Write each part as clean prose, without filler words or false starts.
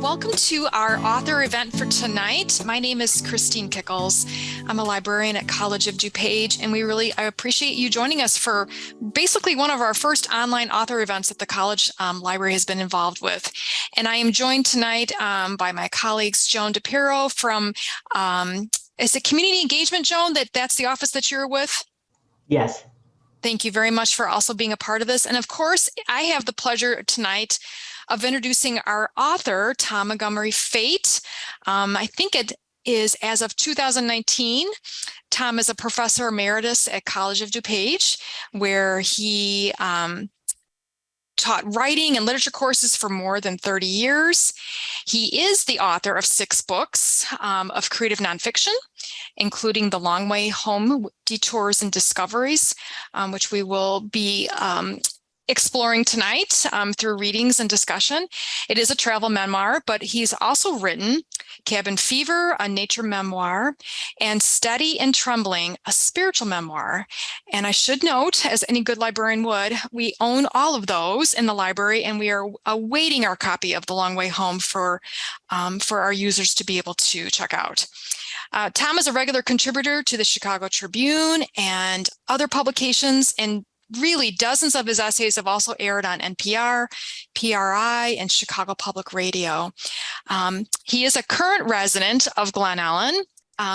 Welcome to our author event for tonight. My name is Christine Pickles. I'm a librarian at College of DuPage, and I appreciate you joining us for basically one of our first online author events that the College Library has been involved with. And I am joined tonight by my colleagues, Joan DePiro from, is it Community Engagement, Joan? That's the office that you're with? Yes. Thank you very much for also being a part of this. And of course, I have the pleasure tonight of introducing our author, Tom Montgomery Fate. I think it is as of 2019. Tom is a professor emeritus at College of DuPage, where he taught writing and literature courses for more than 30 years. He is the author of 6 books of creative nonfiction, including The Long Way Home, Detours and Discoveries, which we will be exploring tonight through readings and discussion. It is a travel memoir, but he's also written Cabin Fever, a nature memoir, and Steady and Trembling, a spiritual memoir. And I should note, as any good librarian would, we own all of those in the library, and we are awaiting our copy of The Long Way Home for our users to be able to check out. Tom is a regular contributor to the Chicago Tribune and other publications, and really dozens of his essays have also aired on NPR, PRI, and Chicago Public Radio. He is a current resident of Glen Ellen.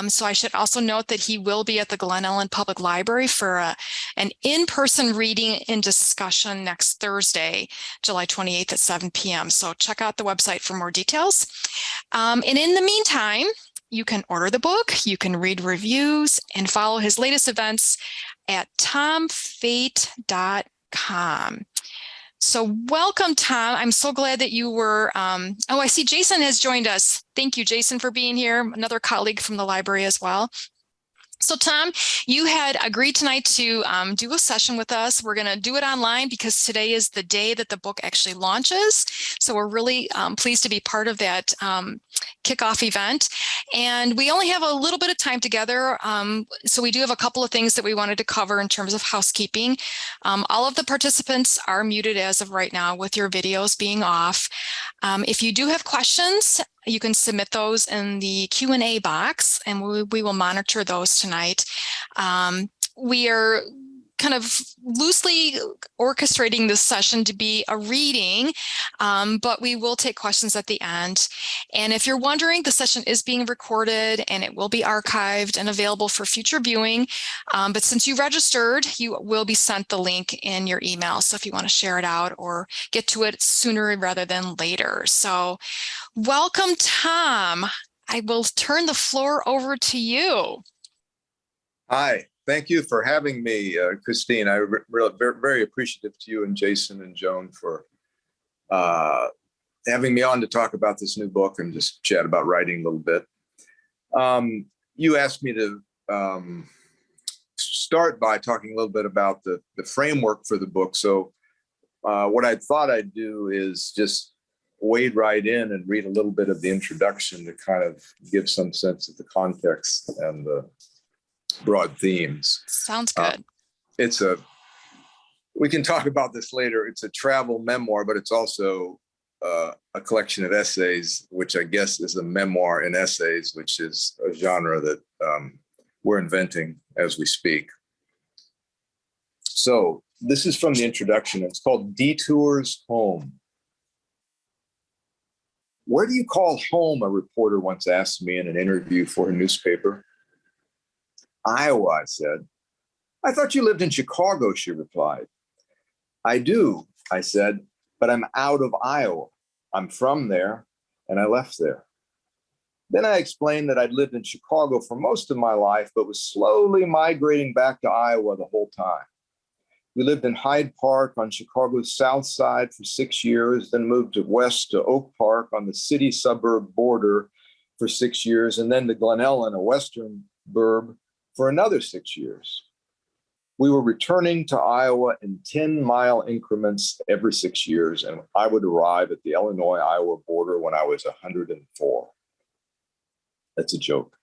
So I should also note that he will be at the Glen Ellen Public Library for an in-person reading and discussion next Thursday, July 28th at 7 p.m. So check out the website for more details. And in the meantime, you can order the book, you can read reviews, and follow his latest events at tomfate.com. So welcome, Tom. I'm so glad that you were, I see Jason has joined us. Thank you, Jason, for being here, another colleague from the library as well. So Tom, you had agreed tonight to do a session with us. We're going to do it online because today is the day that the book actually launches. So we're really pleased to be part of that kickoff event. And we only have a little bit of time together. So we do have a couple of things that we wanted to cover in terms of housekeeping. All of the participants are muted as of right now with your videos being off. If you do have questions, you can submit those in the Q&A box, and we will monitor those tonight. We are kind of loosely orchestrating this session to be a reading, but we will take questions at the end. And if you're wondering, the session is being recorded and it will be archived and available for future viewing. But since you registered, you will be sent the link in your email. So if you want to share it out or get to it sooner rather than later. So welcome, Tom. I will turn the floor over to you. Hi. Thank you for having me, Christine. I'm really very appreciative to you and Jason and Joan for having me on to talk about this new book and just chat about writing a little bit. You asked me to start by talking a little bit about the framework for the book. So what I thought I'd do is just wade right in and read a little bit of the introduction to kind of give some sense of the context and the broad themes. Sounds good. We can talk about this later. It's a travel memoir, but it's also a collection of essays, which I guess is a memoir in essays, which is a genre that we're inventing as we speak. So this is from the introduction. It's called Detours Home. Where do you call home? A reporter once asked me in an interview for a newspaper. Iowa, I said. I thought you lived in Chicago, she replied. I do, I said, but I'm out of Iowa. I'm from there, and I left there. Then I explained that I'd lived in Chicago for most of my life, but was slowly migrating back to Iowa the whole time. We lived in Hyde Park on Chicago's south side for 6 years, then moved west to Oak Park on the city suburb border for 6 years, and then to Glen Ellen, a western burb, for another 6 years. We were returning to Iowa in 10-mile increments every 6 years, and I would arrive at the Illinois-Iowa border when I was 104. That's a joke.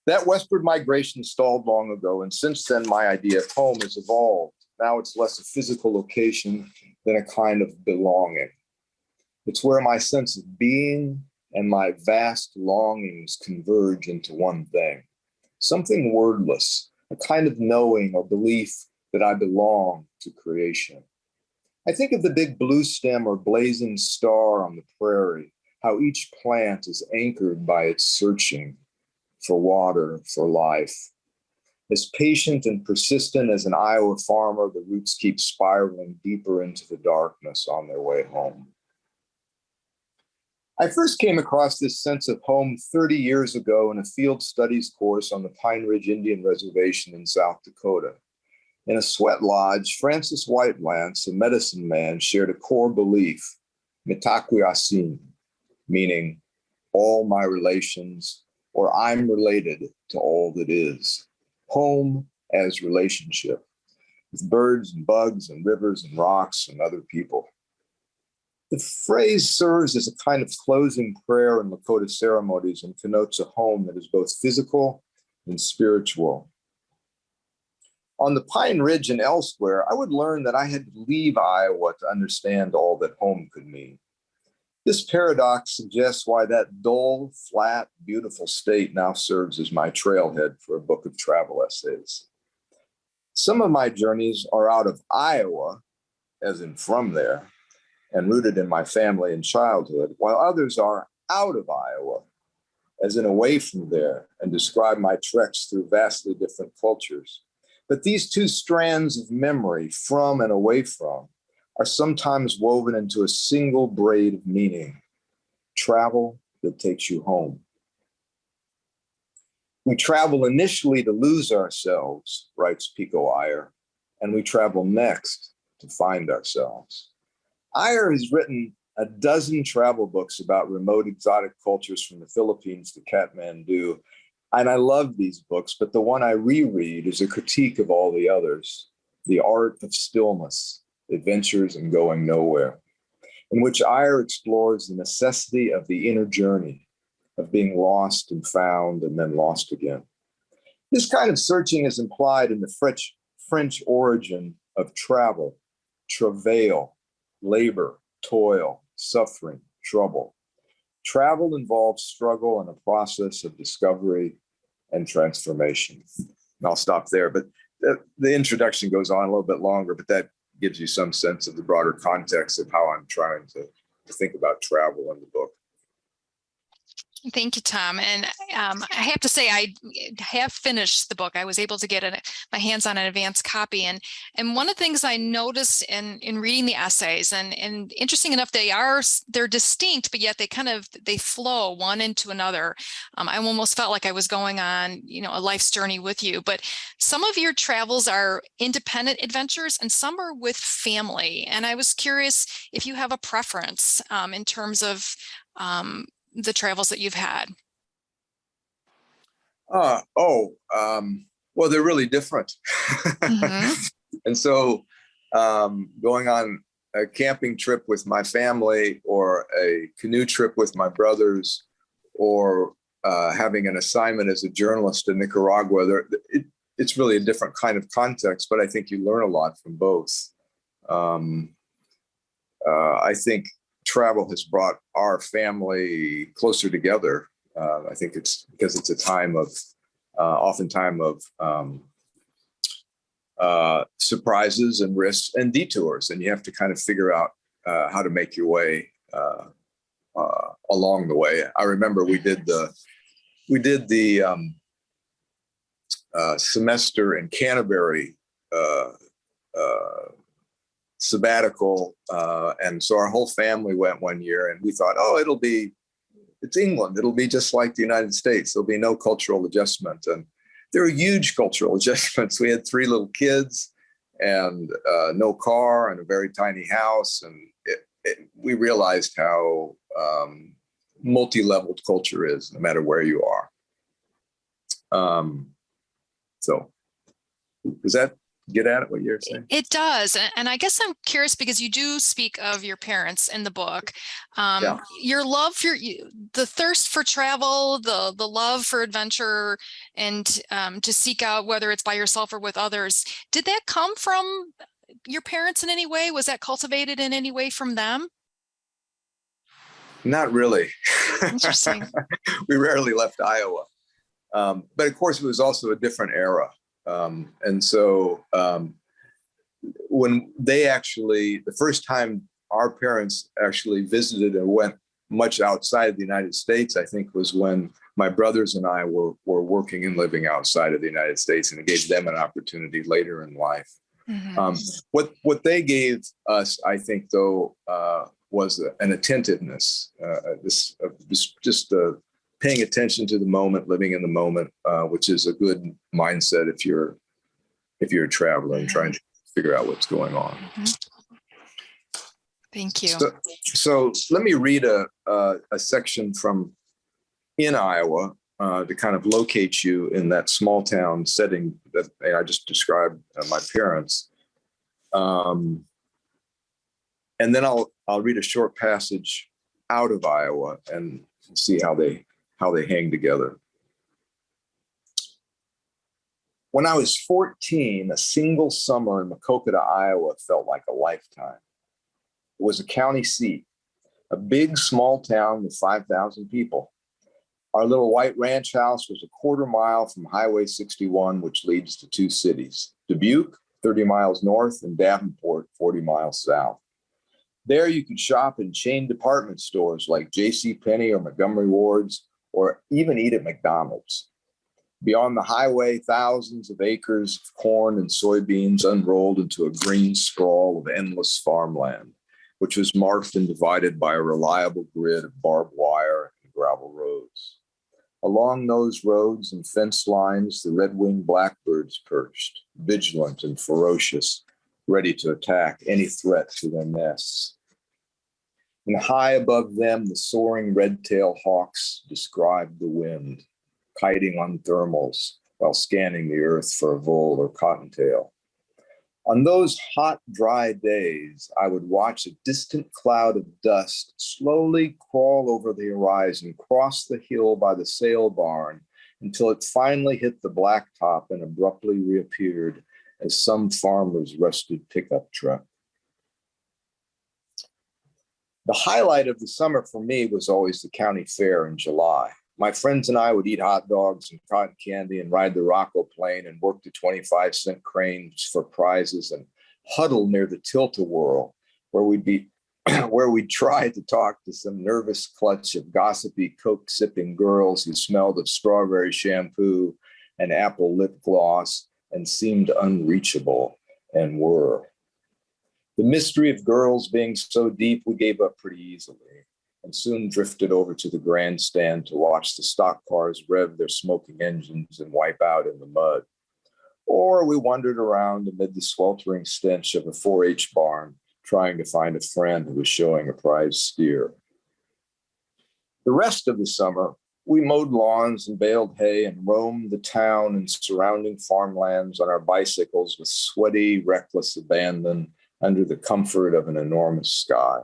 That westward migration stalled long ago, and since then, my idea of home has evolved. Now it's less a physical location than a kind of belonging. It's where my sense of being and my vast longings converge into one thing, something wordless, a kind of knowing or belief that I belong to creation. I think of the big blue stem or blazing star on the prairie, how each plant is anchored by its searching for water, for life. As patient and persistent as an Iowa farmer, the roots keep spiraling deeper into the darkness on their way home. I first came across this sense of home 30 years ago in a field studies course on the Pine Ridge Indian Reservation in South Dakota. In a sweat lodge, Francis Whitelance, a medicine man, shared a core belief, mitakuyasin, meaning all my relations, or I'm related to all that is. Home as relationship, with birds and bugs and rivers and rocks and other people. The phrase serves as a kind of closing prayer in Lakota ceremonies and connotes a home that is both physical and spiritual. On the Pine Ridge and elsewhere, I would learn that I had to leave Iowa to understand all that home could mean. This paradox suggests why that dull, flat, beautiful state now serves as my trailhead for a book of travel essays. Some of my journeys are out of Iowa, as in from there, and rooted in my family and childhood, while others are out of Iowa, as in away from there, and describe my treks through vastly different cultures. But these two strands of memory, from and away from, are sometimes woven into a single braid of meaning, travel that takes you home. We travel initially to lose ourselves, writes Pico Iyer, and we travel next to find ourselves. Iyer has written a dozen travel books about remote exotic cultures from the Philippines to Kathmandu, and I love these books, but the one I reread is a critique of all the others, The Art of Stillness, Adventures in Going Nowhere, in which Iyer explores the necessity of the inner journey, of being lost and found and then lost again. This kind of searching is implied in the French origin of travel, travail, labor, toil, suffering, trouble. Travel involves struggle and a process of discovery and transformation. And I'll stop there, but the introduction goes on a little bit longer, but that gives you some sense of the broader context of how I'm trying to think about travel in the book. Thank you, Tom. And I have to say, I have finished the book. I was able to get my hands on an advanced copy. And one of the things I noticed in reading the essays, and interesting enough, they're distinct, but yet they flow one into another. I almost felt like I was going on, a life's journey with you. But some of your travels are independent adventures and some are with family. And I was curious if you have a preference in terms of the travels that you've had. Well, they're really different. Mm-hmm. And so going on a camping trip with my family or a canoe trip with my brothers or having an assignment as a journalist in Nicaragua, it's really a different kind of context, but I think you learn a lot from both. I think travel has brought our family closer together. I think it's because it's a time of, oftentimes of surprises and risks and detours, and you have to kind of figure out how to make your way along the way. I remember we did the semester in Canterbury sabbatical, and so our whole family went one year, and we thought, it's England, it'll be just like the United States, there'll be no cultural adjustment. And there were huge cultural adjustments. We had 3 little kids and no car and a very tiny house, and we realized how multi-leveled culture is, no matter where you are. So does that get at it, what you're saying? It does. And I guess I'm curious because you do speak of your parents in the book. Your love for the thirst for travel, the love for adventure, and to seek out, whether it's by yourself or with others. Did that come from your parents in any way? Was that cultivated in any way from them? Not really. Interesting. We rarely left Iowa. But of course, it was also a different era. And so when they actually, the first time our parents actually visited and went much outside of the United States, I think was when my brothers and I were working and living outside of the United States, and it gave them an opportunity later in life. What they gave us, I think, though, was an attentiveness, just paying attention to the moment, living in the moment, which is a good mindset if you're a traveler and trying to figure out what's going on. Thank you. So let me read a section from in Iowa to kind of locate you in that small town setting that I just described my parents. And then I'll read a short passage out of Iowa and see how they hang together. When I was 14, a single summer in Maquoketa, Iowa felt like a lifetime. It was a county seat, a big small town with 5,000 people. Our little white ranch house was a quarter mile from Highway 61, which leads to two cities, Dubuque, 30 miles north, and Davenport, 40 miles south. There you could shop in chain department stores like JCPenney or Montgomery Ward's, or even eat at McDonald's. Beyond the highway, thousands of acres of corn and soybeans unrolled into a green sprawl of endless farmland, which was marked and divided by a reliable grid of barbed wire and gravel roads. Along those roads and fence lines, the red-winged blackbirds perched, vigilant and ferocious, ready to attack any threat to their nests. And high above them, the soaring red-tailed hawks described the wind, kiting on thermals while scanning the earth for a vole or cottontail. On those hot, dry days, I would watch a distant cloud of dust slowly crawl over the horizon, cross the hill by the sale barn until it finally hit the blacktop and abruptly reappeared as some farmer's rusted pickup truck. The highlight of the summer for me was always the county fair in July. My friends and I would eat hot dogs and cotton candy and ride the Rocco plane and work the 25-cent cranes for prizes and huddle near the tilt-a-whirl where we'd try to talk to some nervous clutch of gossipy Coke-sipping girls who smelled of strawberry shampoo and apple lip gloss and seemed unreachable and were. The mystery of girls being so deep, we gave up pretty easily, and soon drifted over to the grandstand to watch the stock cars rev their smoking engines and wipe out in the mud. Or we wandered around amid the sweltering stench of a 4-H barn, trying to find a friend who was showing a prize steer. The rest of the summer, we mowed lawns and baled hay and roamed the town and surrounding farmlands on our bicycles with sweaty, reckless abandon under the comfort of an enormous sky.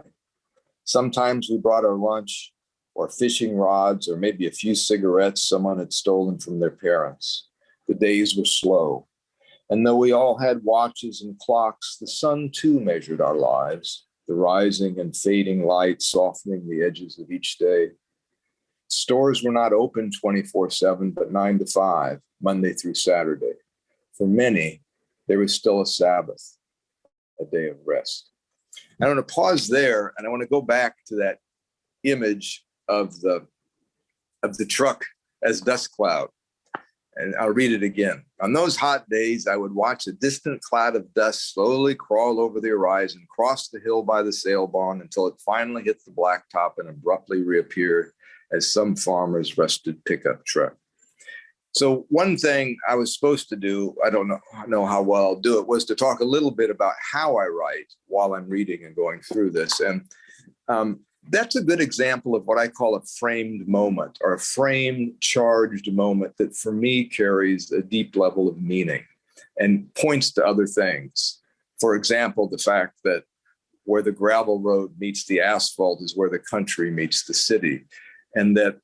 Sometimes we brought our lunch or fishing rods or maybe a few cigarettes someone had stolen from their parents. The days were slow. And though we all had watches and clocks, the sun too measured our lives, the rising and fading light softening the edges of each day. Stores were not open 24/7, but 9 to 5, Monday through Saturday. For many, there was still a Sabbath, a day of rest. I want to pause there, and I want to go back to that image of the truck as dust cloud. And I'll read it again. On those hot days, I would watch a distant cloud of dust slowly crawl over the horizon, cross the hill by the sale barn until it finally hit the blacktop and abruptly reappeared as some farmer's rusted pickup truck. So one thing I was supposed to do, I don't know how well I'll do it, was to talk a little bit about how I write while I'm reading and going through this. And that's a good example of what I call a framed moment, or a frame charged moment that for me carries a deep level of meaning and points to other things. For example, the fact that where the gravel road meets the asphalt is where the country meets the city, and that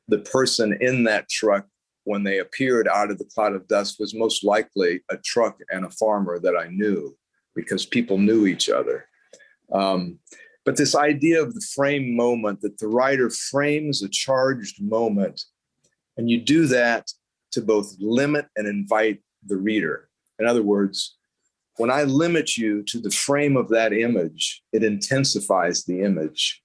the person in that truck, when they appeared out of the cloud of dust, was most likely a truck and a farmer that I knew, because people knew each other. But this idea of the frame moment, that the writer frames a charged moment, and you do that to both limit and invite the reader. In other words, when I limit you to the frame of that image, it intensifies the image.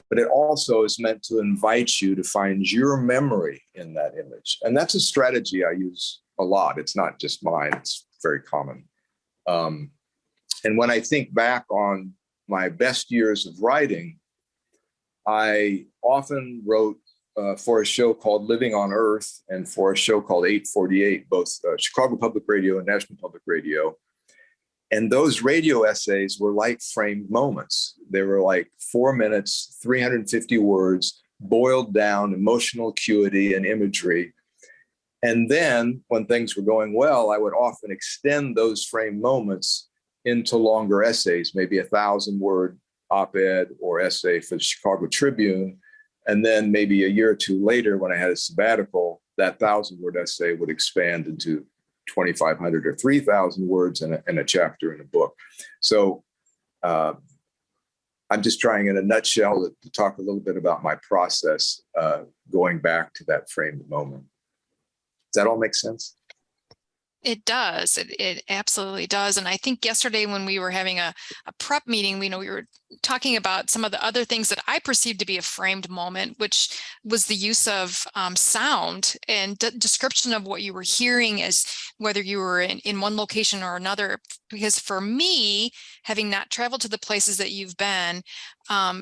But it also is meant to invite you to find your memory in that image. And that's a strategy I use a lot. It's not just mine, it's very common. And when I think back on my best years of writing, I often wrote for a show called Living on Earth and for a show called 848, both Chicago Public Radio and National Public Radio. And those radio essays were like framed moments. They were like 4 minutes, 350 words, boiled down, emotional acuity and imagery. And then when things were going well, I would often extend those framed moments into longer essays, maybe 1,000-word op-ed or essay for the Chicago Tribune. And then maybe a year or two later, when I had a sabbatical, that 1,000-word essay would expand into 2,500 or 3,000 words in a chapter in a book. So I'm just trying in a nutshell to talk a little bit about my process going back to that framed moment. Does that all make sense? It does. It absolutely does. And I think yesterday when we were having a prep meeting, we were talking about some of the other things that I perceived to be a framed moment, which was the use of sound and description of what you were hearing, as whether you were in one location or another. Because for me, having not traveled to the places that you've been,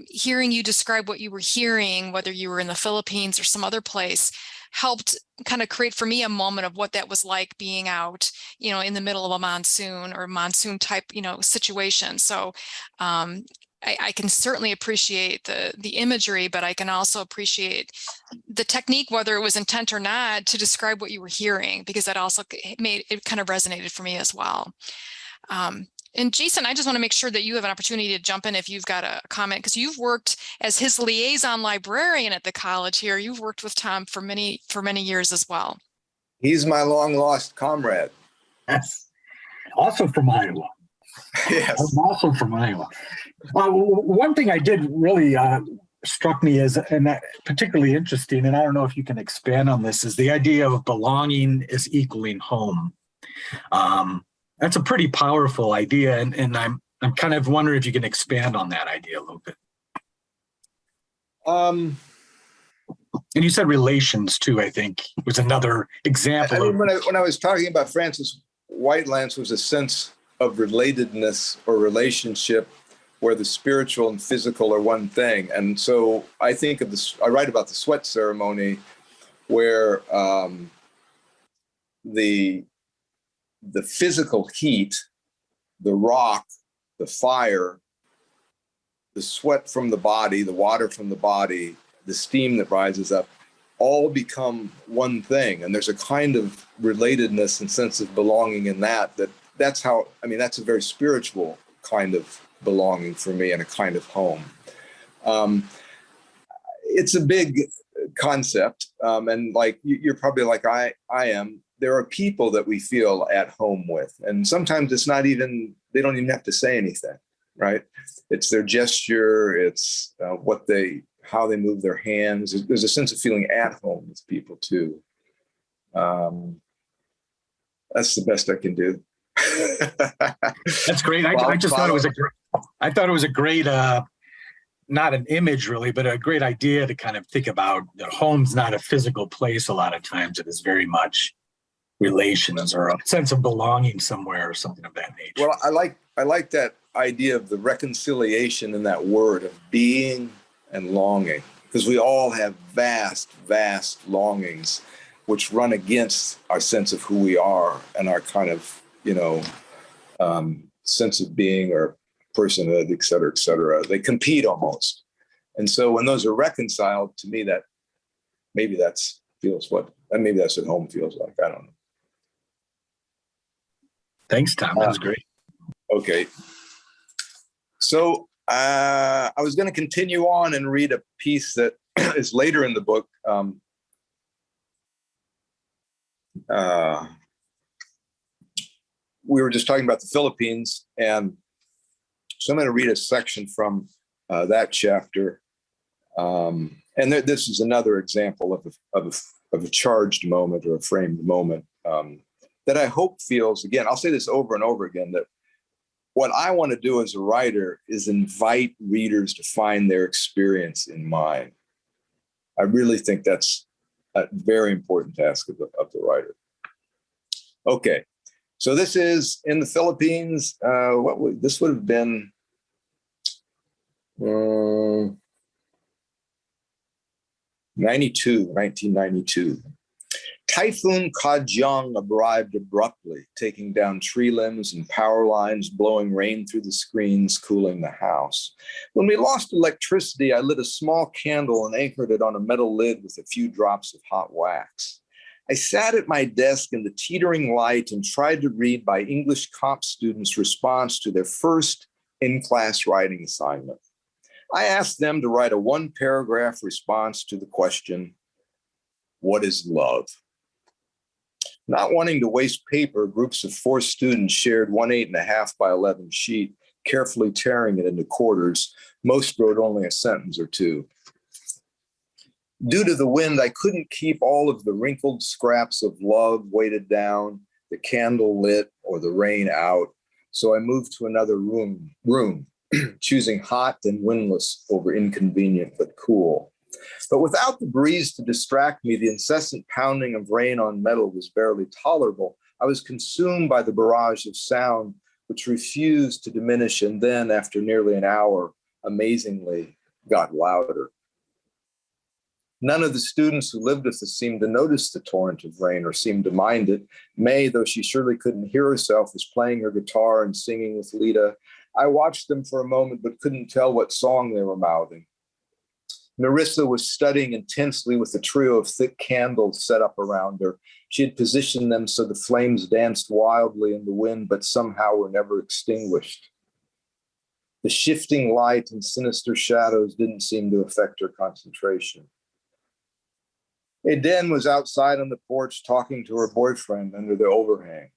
hearing you describe what you were hearing, whether you were in the Philippines or some other place, helped kind of create for me a moment of what that was like being out, in the middle of a monsoon or monsoon type, situation. So I can certainly appreciate the imagery, but I can also appreciate the technique, whether it was intent or not, to describe what you were hearing, because that also made it kind of resonated for me as well. And Jason, I just want to make sure that you have an opportunity to jump in if you've got a comment, because you've worked as his liaison librarian at the college here. You've worked with Tom for many years as well. He's my long lost comrade. Yes. Also from Iowa. Yes. I'm also from Iowa. One thing I did really struck me as, and that particularly interesting, and I don't know if you can expand on this, is the idea of belonging is equaling home. That's a pretty powerful idea, and I'm kind of wondering if you can expand on that idea a little bit. And you said relations too, I think, was another example. I mean, when I was talking about Francis Whitelance, was a sense of relatedness or relationship where the spiritual and physical are one thing. And so I think of this, I write about the sweat ceremony where the physical heat, the rock, the fire, the sweat from the body, the water from the body, the steam that rises up, all become one thing. And there's a kind of relatedness and sense of belonging in that's how, I mean, that's a very spiritual kind of belonging for me and a kind of home. It's a big concept. And like, you're probably like I am. There are people that we feel at home with, and sometimes it's not even, they don't even have to say anything, right? It's their gesture, it's how they move their hands. There's a sense of feeling at home with people too. That's the best I can do. That's great. I just thought it was a great, not an image really, but a great idea to kind of think about. Home's not a physical place a lot of times. It is very much relations or a sense of belonging somewhere or something of that nature. Well, I like that idea of the reconciliation in that word of being and longing, because we all have vast, vast longings which run against our sense of who we are and our kind of, sense of being or personhood, et cetera, et cetera. They compete almost. And so when those are reconciled, to me, that maybe that's what home feels like. I don't know. Thanks, Tom. That was great. Okay. So I was going to continue on and read a piece that is later in the book. We were just talking about the Philippines, and So I'm going to read a section from that chapter. And this is another example of a charged moment or a framed moment that I hope feels, again, I'll say this over and over again, that what I want to do as a writer is invite readers to find their experience in mine. I really think that's a very important task of the writer. Okay, so this is in the Philippines. This would have been 1992. Typhoon Kajang arrived abruptly, taking down tree limbs and power lines, blowing rain through the screens, cooling the house. When we lost electricity, I lit a small candle and anchored it on a metal lid with a few drops of hot wax. I sat at my desk in the teetering light and tried to read my English comp students' response to their first in-class writing assignment. I asked them to write a one-paragraph response to the question, "What is love?" Not wanting to waste paper, groups of 4 students shared one 8.5 by 11 sheet, carefully tearing it into quarters. Most wrote only a sentence or two. Due to the wind, I couldn't keep all of the wrinkled scraps of love weighted down, the candle lit, or the rain out, so I moved to another room, choosing hot and windless over inconvenient but cool. But without the breeze to distract me, the incessant pounding of rain on metal was barely tolerable. I was consumed by the barrage of sound, which refused to diminish, and then, after nearly an hour, amazingly got louder. None of the students who lived with us seemed to notice the torrent of rain or seemed to mind it. May, though she surely couldn't hear herself, was playing her guitar and singing with Lita. I watched them for a moment, but couldn't tell what song they were mouthing. Marissa was studying intensely with a trio of thick candles set up around her. She had positioned them so the flames danced wildly in the wind, but somehow were never extinguished. The shifting light and sinister shadows didn't seem to affect her concentration. Eden was outside on the porch talking to her boyfriend under the overhang.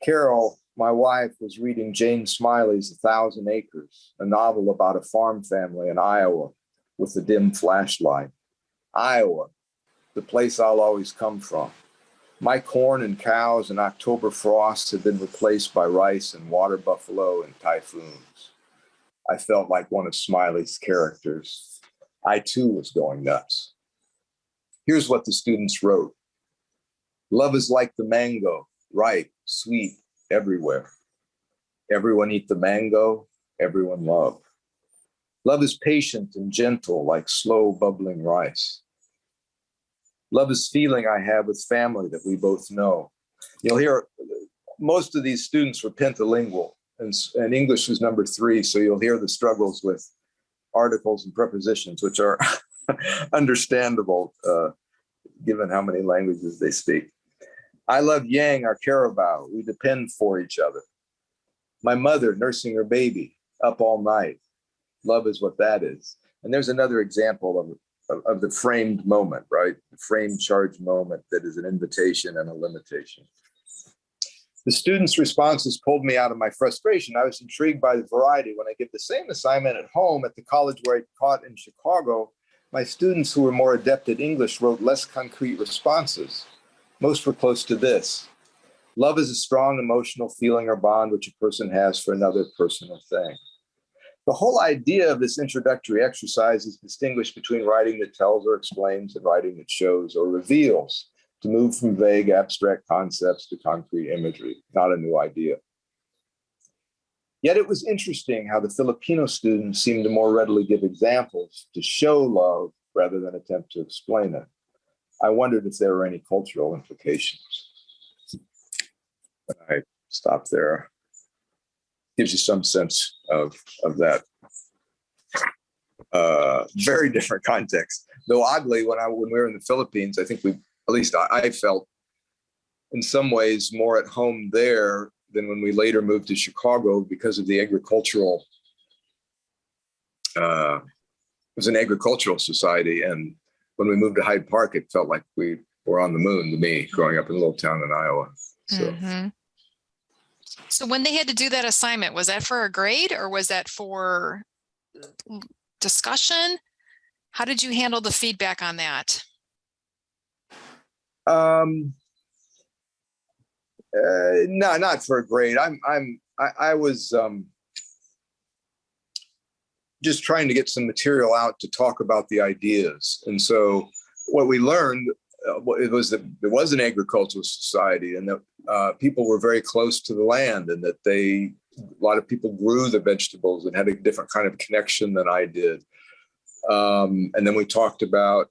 Carol, my wife, was reading Jane Smiley's 1,000 Acres, a novel about a farm family in Iowa with a dim flashlight. Iowa, the place I'll always come from. My corn and cows and October frosts had been replaced by rice and water buffalo and typhoons. I felt like one of Smiley's characters. I too was going nuts. Here's what the students wrote. Love is like the mango, ripe, sweet, everywhere. Everyone eat the mango, everyone love. Love is patient and gentle, like slow bubbling rice. Love is feeling I have with family that we both know. You'll hear most of these students were pentalingual, and English was number 3, so you'll hear the struggles with articles and prepositions, which are understandable given how many languages they speak. I love Yang, our carabao. We depend for each other. My mother nursing her baby, up all night. Love is what that is. And there's another example of the framed moment, right? The framed charged moment that is an invitation and a limitation. The students' responses pulled me out of my frustration. I was intrigued by the variety. When I give the same assignment at home at the college where I taught in Chicago, my students who were more adept at English wrote less concrete responses. Most were close to this. Love is a strong emotional feeling or bond which a person has for another person or thing. The whole idea of this introductory exercise is distinguished between writing that tells or explains and writing that shows or reveals, to move from vague abstract concepts to concrete imagery, not a new idea. Yet it was interesting how the Filipino students seemed to more readily give examples to show love rather than attempt to explain it. I wondered if there were any cultural implications. I stopped there. Gives you some sense of that very different context. Though oddly, when we were in the Philippines, I think I felt in some ways more at home there than when we later moved to Chicago because of the agricultural. It was an agricultural society, and when we moved to Hyde Park, it felt like we were on the moon to me, growing up in a little town in Iowa. So. Mm-hmm. So when they had to do that assignment, was that for a grade or was that for discussion? How did you handle the feedback on that? No, not for a grade. I was just trying to get some material out to talk about the ideas. And so what we learned it was that there was an agricultural society, and that people were very close to the land, and that a lot of people grew the vegetables and had a different kind of connection than I did. And then we talked about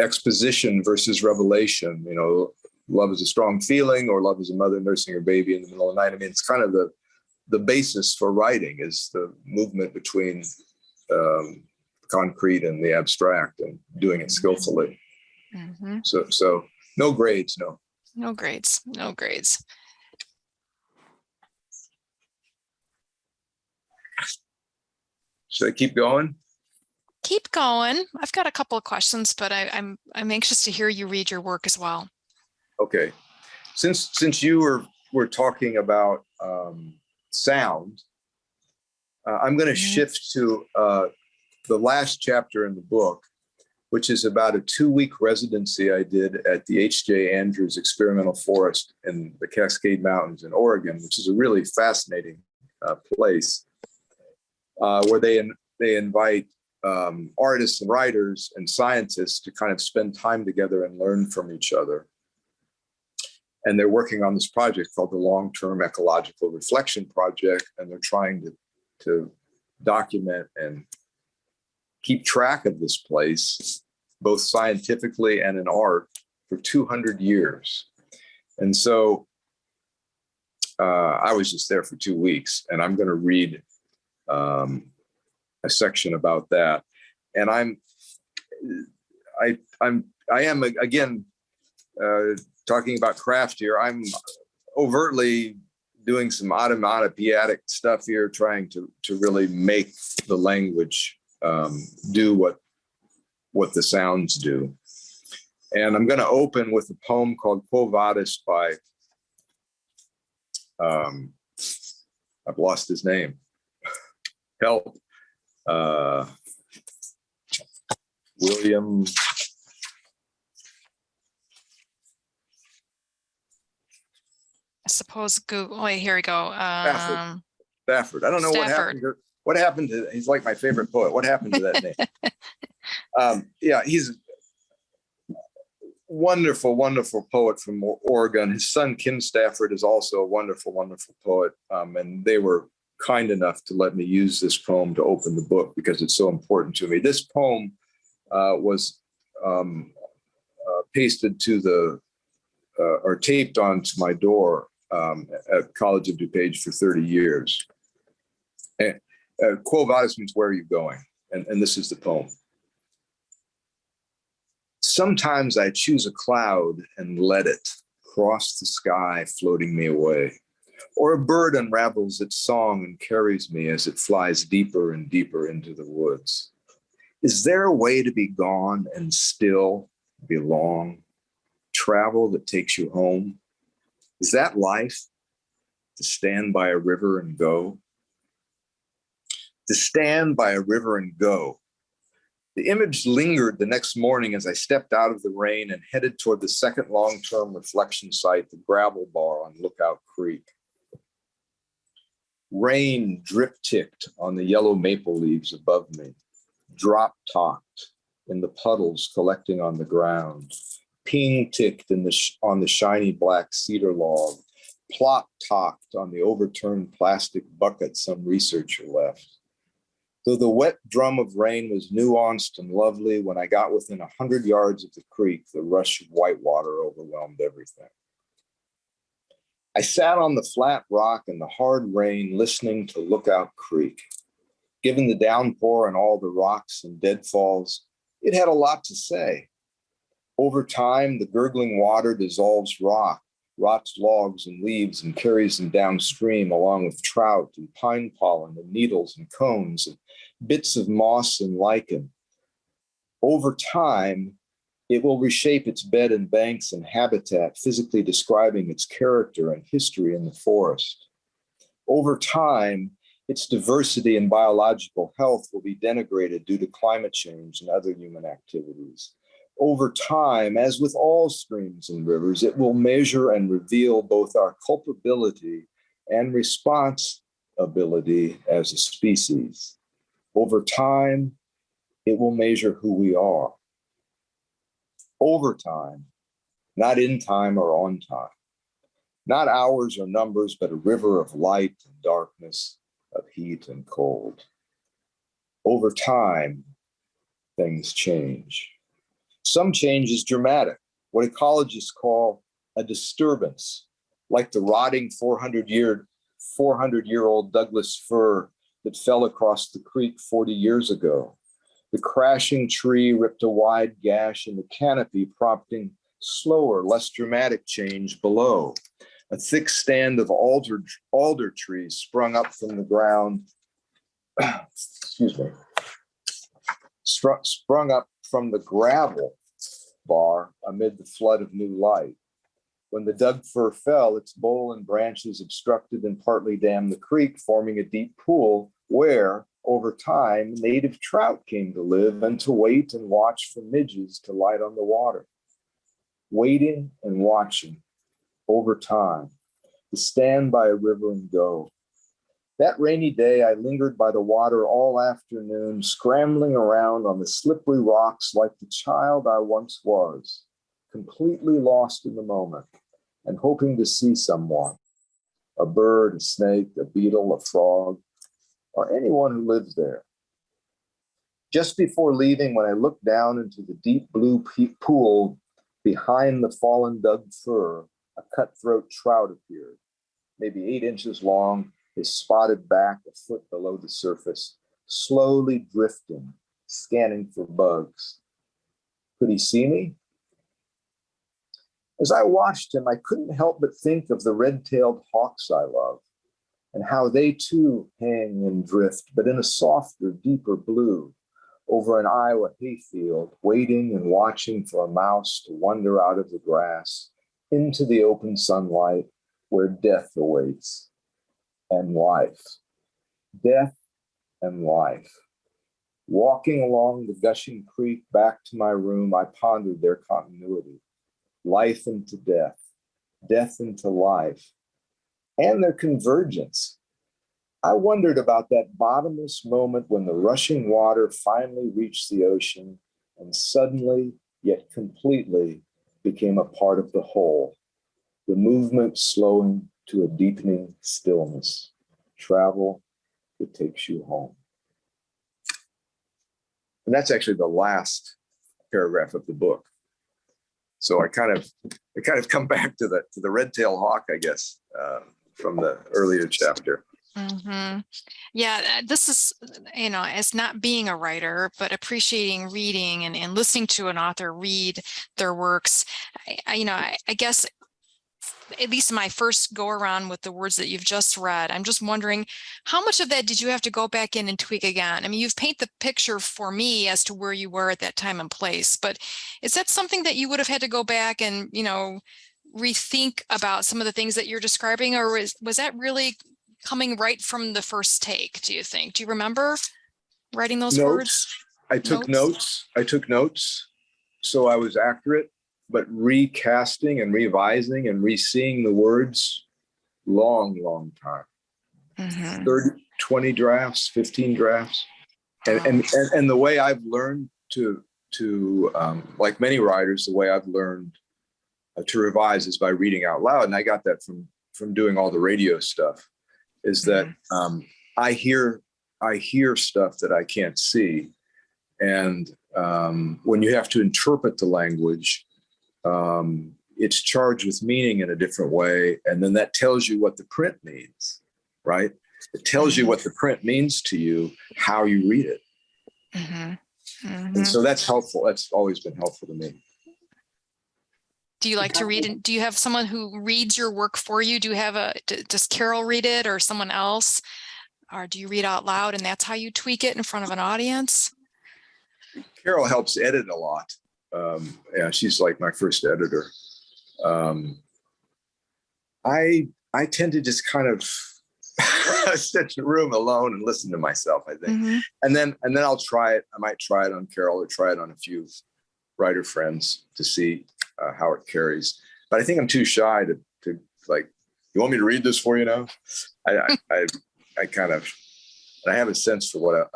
exposition versus revelation. You know, love is a strong feeling, or love is a mother nursing her baby in the middle of the night. I mean, it's kind of the basis for writing is the movement between concrete and the abstract, and doing it skillfully. Mm-hmm. So no grades, no. No grades, no grades. Should I keep going? Keep going. I've got a couple of questions, but I'm anxious to hear you read your work as well. Okay. Since you were talking about sound, I'm going to shift to the last chapter in the book, which is about a 2-week residency I did at the H.J. Andrews Experimental Forest in the Cascade Mountains in Oregon, which is a really fascinating place where they invite artists and writers and scientists to kind of spend time together and learn from each other. And they're working on this project called the Long-Term Ecological Reflection Project, and they're trying to document and keep track of this place, both scientifically and in art, for 200 years. And so I was just there for 2 weeks, and I'm going to read a section about that. And I am again talking about craft here. I'm overtly doing some onomatopoeic stuff here, trying to really make the language do what the sounds do. And I'm going to open with a poem called Quo Vadis by I've lost his name. Help. William. I suppose Google. Oh, here we go. Stafford. I don't know what happened to. He's like my favorite poet. What happened to that name? Yeah, he's a wonderful, wonderful poet from Oregon. His son Kim Stafford is also a wonderful, wonderful poet, and they were kind enough to let me use this poem to open the book because it's so important to me. This poem was pasted to or taped onto my door at College of DuPage for 30 years. And Quo Vadis means where are you going? And this is the poem. Sometimes I choose a cloud and let it cross the sky, floating me away. Or a bird unravels its song and carries me as it flies deeper and deeper into the woods. Is there a way to be gone and still belong? Travel that takes you home? Is that life? To stand by a river and go? To stand by a river and go. The image lingered the next morning as I stepped out of the rain and headed toward the second long-term reflection site, the gravel bar on Lookout Creek. Rain drip-ticked on the yellow maple leaves above me, drop-topped in the puddles collecting on the ground, ping-ticked on the shiny black cedar log, plop-topped on the overturned plastic bucket some researcher left. Though the wet drum of rain was nuanced and lovely, when I got within 100 yards of the creek, the rush of white water overwhelmed everything. I sat on the flat rock in the hard rain, listening to Lookout Creek. Given the downpour and all the rocks and deadfalls, it had a lot to say. Over time, the gurgling water dissolves rock, rots logs and leaves, and carries them downstream along with trout and pine pollen and needles and cones and bits of moss and lichen. Over time, It will reshape its bed and banks and habitat, physically describing its character and history in the forest. Over time, its diversity and biological health will be denigrated due to climate change and other human activities. Over time, as with all streams and rivers, it will measure and reveal both our culpability and responsibility as a species. Over time, it will measure who we are. Over time, not in time or on time. Not hours or numbers, but a river of light and darkness, of heat and cold. Over time, things change. Some change is dramatic, what ecologists call a disturbance, like the rotting 400-year-old Douglas fir that fell across the creek 40 years ago. The crashing tree ripped a wide gash in the canopy, prompting slower, less dramatic change below. A thick stand of alder trees sprung up from the ground, sprung up from the gravel bar amid the flood of new light. When the Doug fir fell, its bole and branches obstructed and partly dammed the creek, forming a deep pool where, over time, native trout came to live and to wait and watch for midges to light on the water. Waiting and watching over time, to stand by a river and go. That rainy day, I lingered by the water all afternoon, scrambling around on the slippery rocks like the child I once was, completely lost in the moment and hoping to see someone, a bird, a snake, a beetle, a frog, or anyone who lives there. Just before leaving, when I looked down into the deep blue pool behind the fallen Doug fir, a cutthroat trout appeared, maybe 8 inches long, his spotted back a foot below the surface, slowly drifting, scanning for bugs. Could he see me? As I watched him, I couldn't help but think of the red-tailed hawks I love and how they too hang and drift, but in a softer, deeper blue, over an Iowa hayfield, waiting and watching for a mouse to wander out of the grass into the open sunlight where death awaits and life. Death and life. Walking along the gushing creek back to my room, I pondered their continuity. Life into death, death into life, and their convergence. I wondered about that bottomless moment when the rushing water finally reached the ocean and suddenly, yet completely, became a part of the whole. The movement slowing to a deepening stillness. Travel that takes you home. And that's actually the last paragraph of the book. So I kind of come back to the red-tailed hawk, I guess, from the earlier chapter. Mm-hmm. Yeah, this is, as not being a writer, but appreciating reading and listening to an author read their works. I guess, at least my first go around with the words that you've just read, I'm just wondering, how much of that did you have to go back in and tweak again? I mean, you've painted the picture for me as to where you were at that time and place, but is that something that you would have had to go back and, rethink about some of the things that you're describing, or was that really coming right from the first take, do you think? Do you remember writing those words? I took notes. So I was accurate, but recasting and revising and re-seeing the words, long time. Mm-hmm. 30, 20 drafts, 15 drafts. And the way I've learned to like many writers, the way I've learned to revise is by reading out loud. And I got that from doing all the radio stuff, is that I hear stuff that I can't see. And when you have to interpret the language, it's charged with meaning in a different way. And then that tells you what the print means, right? It tells you what the print means to you, how you read it. Mm-hmm. Mm-hmm. And so that's helpful. That's always been helpful to me. Do you like to read? And do you have someone who reads your work for you? Do you have does Carol read it or someone else? Or do you read out loud and that's how you tweak it in front of an audience? Carol helps edit a lot. Yeah, she's like my first editor. I tend to just kind of sit in a room alone and listen to myself, I think. Mhm. And then I'll try it. I might try it on Carol or try it on a few writer friends to see how it carries. But I think I'm too shy to like, you want me to read this for you now? I kind of, I have a sense for what,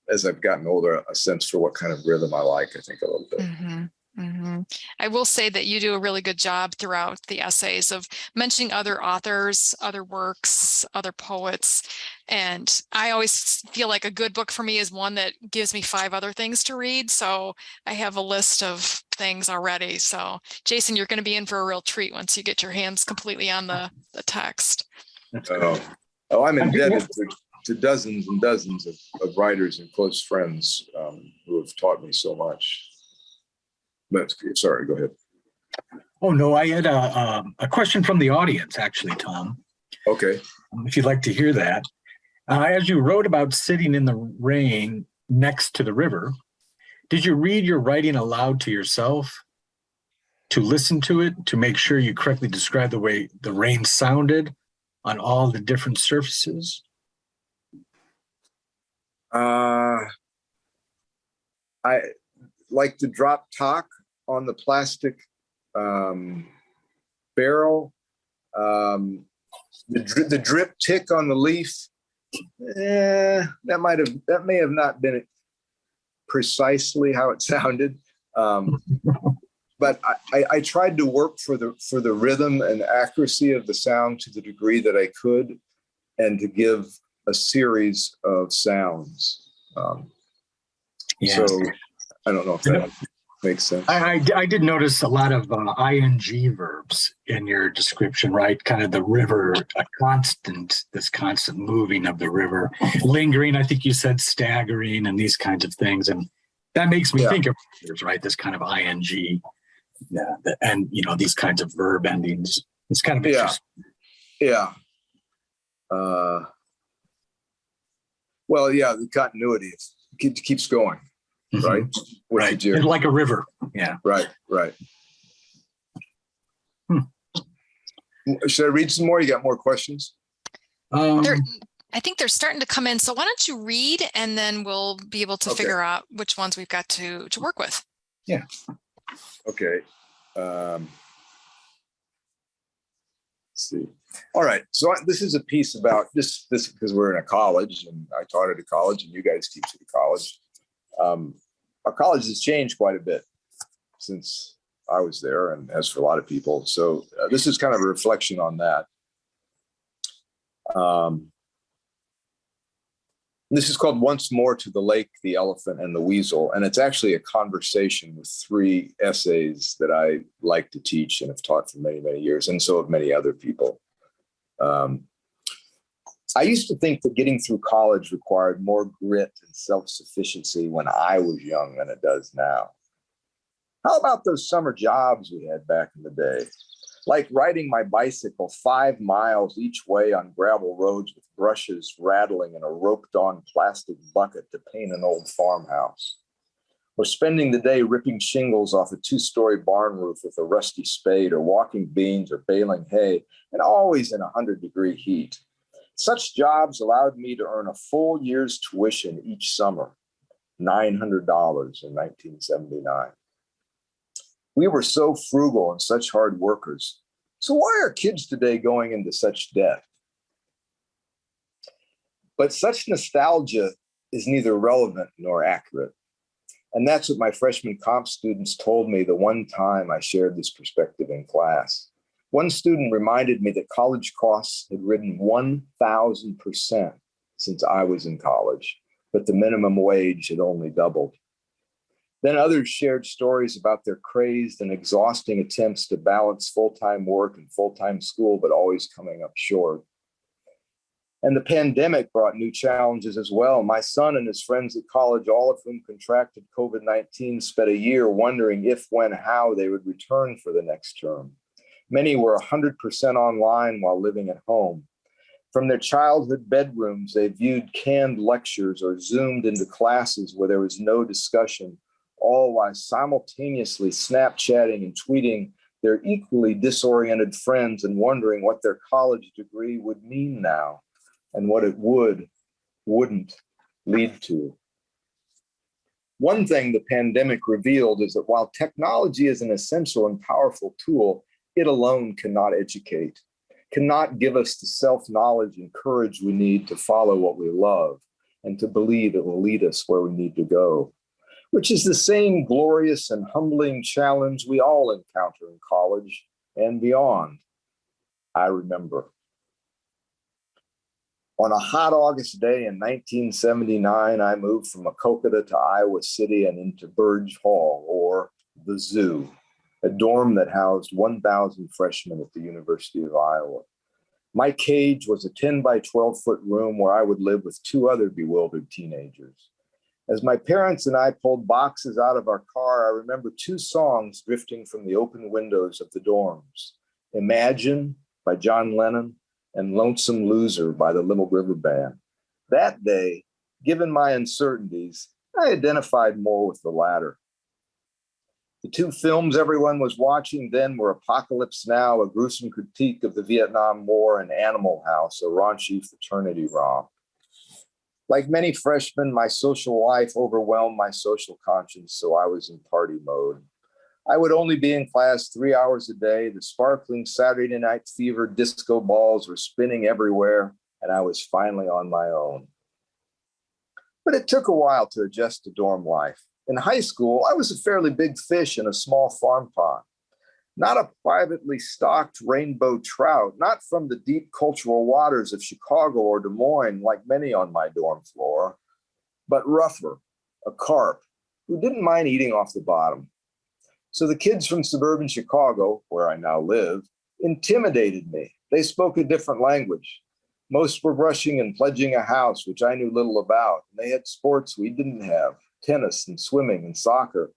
as I've gotten older, a sense for what kind of rhythm I like, I think a little bit. Mhm. Mhm. I will say that you do a really good job throughout the essays of mentioning other authors, other works, other poets. And I always feel like a good book for me is one that gives me 5 other things to read. So I have a list of things already. So Jason, you're going to be in for a real treat once you get your hands completely on the text. That's great. I'm indebted to dozens and dozens of writers and close friends who have taught me so much. But sorry, go ahead. Oh, no, I had a question from the audience, actually, Tom, Okay. if you'd like to hear that. As you wrote about sitting in the rain next to the river, did you read your writing aloud to yourself, to listen to it, to make sure you correctly describe the way the rain sounded on all the different surfaces? I like to drop talk on the plastic barrel. The drip tick on the leaf. That may have not been precisely how it sounded. But I tried to work for the rhythm and accuracy of the sound to the degree that I could, and to give a series of sounds. Yeah. So I don't know if that makes sense. I did notice a lot of ing verbs in your description, right? Kind of the river, this constant moving of the river, lingering. I think you said staggering and these kinds of things, and that makes me think of rivers, right? This kind of ing, and these kinds of verb endings. It's kind of interesting. Yeah. Well, yeah, the continuity keeps going. Right. Right. It's like a river. Yeah. Right. Should I read some more? You got more questions? I think they're starting to come in. So why don't you read, and then we'll be able to figure out which ones we've got to work with. Yeah. Okay. Let's see. All right. So this is a piece about this because we're in a college, and I taught at a college, and you guys teach at a college. Our college has changed quite a bit since I was there, and as for a lot of people. So this is kind of a reflection on that. This is called Once More to the Lake, the Elephant, and the Weasel. And it's actually a conversation with 3 essays that I like to teach and have taught for many, many years. And so have many other people. I used to think that getting through college required more grit and self-sufficiency when I was young than it does now. How about those summer jobs we had back in the day? Like riding my bicycle 5 miles each way on gravel roads with brushes rattling in a roped-on plastic bucket to paint an old farmhouse. Or spending the day ripping shingles off a 2-story barn roof with a rusty spade, or walking beans or baling hay, and always in 100-degree heat. Such jobs allowed me to earn a full year's tuition each summer, $900 in 1979. We were so frugal and such hard workers. So why are kids today going into such debt? But such nostalgia is neither relevant nor accurate. And that's what my freshman comp students told me the one time I shared this perspective in class. One student reminded me that college costs had risen 1,000% since I was in college, but the minimum wage had only doubled. Then others shared stories about their crazed and exhausting attempts to balance full-time work and full-time school, but always coming up short. And the pandemic brought new challenges as well. My son and his friends at college, all of whom contracted COVID-19, spent a year wondering if, when, how they would return for the next term. Many were 100% online while living at home. From their childhood bedrooms, they viewed canned lectures or zoomed into classes where there was no discussion all while simultaneously Snapchatting and tweeting their equally disoriented friends and wondering what their college degree would mean now and what it wouldn't lead to. One thing the pandemic revealed is that while technology is an essential and powerful tool, it alone cannot educate, cannot give us the self-knowledge and courage we need to follow what we love and to believe it will lead us where we need to go, which is the same glorious and humbling challenge we all encounter in college and beyond. I remember. On a hot August day in 1979, I moved from Ecological to Iowa City and into Burge Hall, or the Zoo, a dorm that housed 1,000 freshmen at the University of Iowa. My cage was a 10 by 12-foot room where I would live with two other bewildered teenagers. As my parents and I pulled boxes out of our car, I remember two songs drifting from the open windows of the dorms: Imagine by John Lennon and Lonesome Loser by the Little River Band. That day, given my uncertainties, I identified more with the latter. The two films everyone was watching then were Apocalypse Now, a gruesome critique of the Vietnam War, and Animal House, a raunchy fraternity romp. Like many freshmen, my social life overwhelmed my social conscience, so I was in party mode. I would only be in class 3 hours a day. The sparkling Saturday night fever disco balls were spinning everywhere, and I was finally on my own. But it took a while to adjust to dorm life. In high school, I was a fairly big fish in a small farm pond. Not a privately stocked rainbow trout, not from the deep cultural waters of Chicago or Des Moines, like many on my dorm floor, but rougher, a carp, who didn't mind eating off the bottom. So the kids from suburban Chicago, where I now live, intimidated me. They spoke a different language. Most were rushing and pledging a house, which I knew little about. And they had sports we didn't have, tennis and swimming and soccer.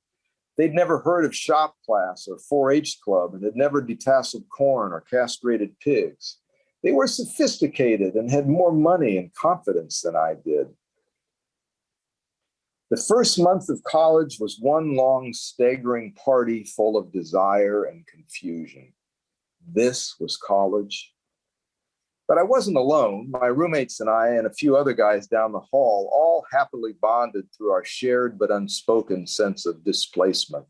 They'd never heard of shop class or 4-H club and had never detasseled corn or castrated pigs. They were sophisticated and had more money and confidence than I did. The first month of college was one long, staggering party full of desire and confusion. This was college. But I wasn't alone. My roommates and I and a few other guys down the hall all happily bonded through our shared but unspoken sense of displacement.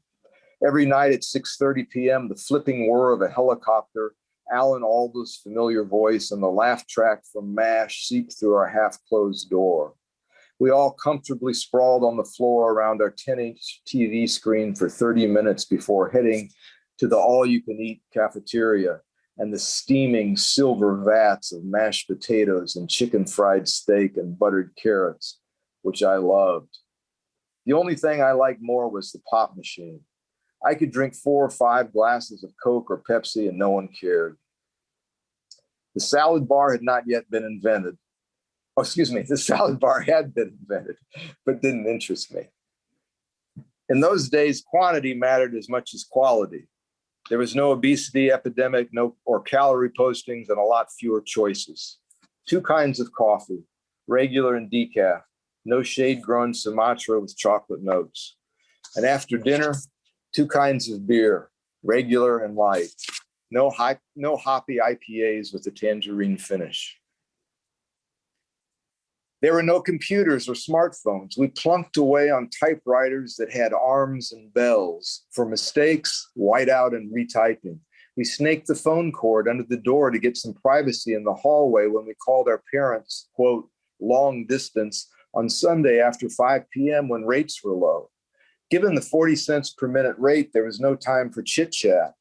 Every night at 6:30 p.m., the flipping whir of a helicopter, Alan Alda's familiar voice, and the laugh track from MASH seeped through our half-closed door. We all comfortably sprawled on the floor around our 10-inch TV screen for 30 minutes before heading to the all-you-can-eat cafeteria and the steaming silver vats of mashed potatoes and chicken fried steak and buttered carrots, which I loved. The only thing I liked more was the pop machine. I could drink 4 or 5 glasses of Coke or Pepsi and no one cared. The salad bar had not yet been invented. Oh, excuse me, the salad bar had been invented, but didn't interest me. In those days, quantity mattered as much as quality. There was no obesity epidemic, or calorie postings, and a lot fewer choices. 2 kinds of coffee, regular and decaf, no shade-grown Sumatra with chocolate notes. And after dinner, 2 kinds of beer, regular and light. No hoppy IPAs with a tangerine finish. There were no computers or smartphones. We plunked away on typewriters that had arms and bells. For mistakes, whiteout and retyping. We snaked the phone cord under the door to get some privacy in the hallway when we called our parents, quote, long distance on Sunday after 5 p.m. when rates were low. Given the 40 cents per minute rate, there was no time for chit chat.